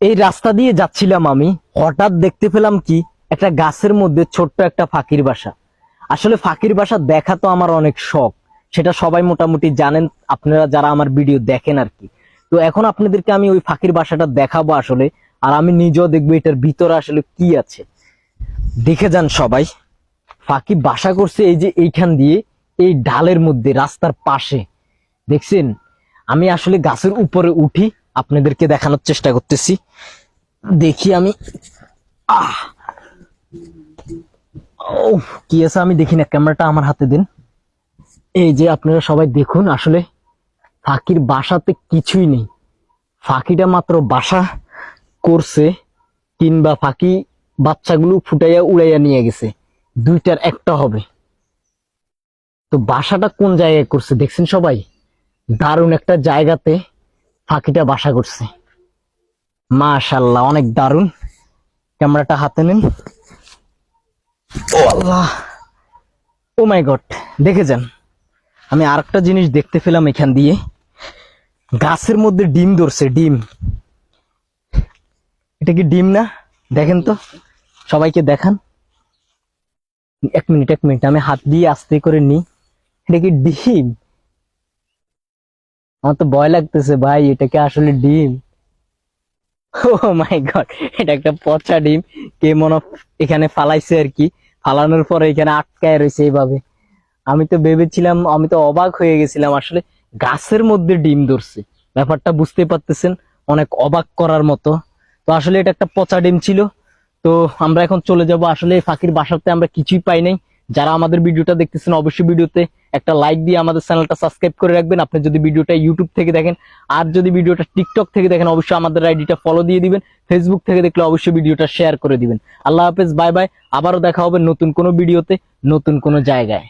এই রাস্তা দিয়ে যাচ্ছিলাম আমি, হঠাৎ দেখতে পেলাম কি একটা গাছের মধ্যে ছোট্ট একটা ফাঁকির বাসা। আসলে ফাঁকির বাসা দেখা তো আমার অনেক শখ, সেটা সবাই মোটামুটি জানেন, আপনারা যারা আমার ভিডিও দেখেন আর কি। তো এখন আপনাদেরকে আমি ওই ফাঁকির বাসাটা দেখাবো আসলে, আর আমি নিজেও দেখবো এটার ভিতরে আসলে কি আছে। দেখে যান সবাই। ফাঁকি বাসা করছে এই যে এইখান দিয়ে, এই ঢালের মধ্যে রাস্তার পাশে, দেখছেন। আমি আসলে গাছের উপরে উঠি, আপনাদেরকে দেখানোর চেষ্টা করতেছি। দেখি আমি, আহ ও কি আছে আমি দেখি না, ক্যামেরাটা আমার হাতে দিন। এই যে আপনারা সবাই দেখুন, আসলে ফাঁকির বাসাতে কিছুই নেই। ফাঁকিটা মাত্র বাসা করছে, কিংবা ফাঁকি বাচ্চাগুলো ফুটাইয়া উড়াইয়া নিয়ে গেছে, দুইটার একটা হবে। তো বাসাটা কোন জায়গায় করছে দেখছেন সবাই, দারুণ একটা জায়গাতে ফাঁকিটা বাসা করছে। মাশাআল্লাহ, অনেক দারুণ। ক্যামেরাটা হাতে নিন। ও আল্লাহ, ও মাই গড, দেখে যান। আমি আরেকটা জিনিস দেখতে পেলাম এখান দিয়ে, গাছের মধ্যে ডিম ধরছে, ডিম। এটা কি ডিম না? দেখেন তো, সবাইকে দেখান। এক মিনিট আমি হাত দিয়ে আস্তে করে নিই। এটা কি ডিম? আমার তো ভয় লাগতেছে ভাই, এটা কি আসলে ডিম? ও মাই গড, এটা একটা পচা ডিম। কে মনে এখানে ফালাইছে আর কি, ফালানোর পরে এখানে আটকায় রয়েছে এইভাবে। আমি তো ভেবেছিলাম, আমি তো অবাক হয়ে গেছিলাম, আসলে গাছের মধ্যে ডিম ধরছে। ব্যাপারটা বুঝতে পারতেছেন, অনেক অবাক করার মতো। তো আসলে এটা একটা পচা ডিম ছিল। তো আমরা এখন চলে যাব। আসলে এই ফাঁকির বাসাতে আমরা কিছুই পাই নাই। যারা আমাদের ভিডিওটা দেখতেছেন অবশ্যই ভিডিওতে একটা লাইক দিয়ে আমাদের চ্যানেলটা সাবস্ক্রাইব করে রাখবেন, আপনি যদি ভিডিওটা ইউটিউব থেকে দেখেন। আর যদি ভিডিওটা টিকটক থেকে দেখেন অবশ্যই আমাদের আইডিটা ফলো দিয়ে দিবেন। ফেসবুক থেকে দেখলে অবশ্যই ভিডিওটা শেয়ার করে দিবেন। আল্লাহ হাফেজ, বাই বাই। আবারও দেখা হবে নতুন কোনো ভিডিওতে, নতুন কোনো জায়গায়।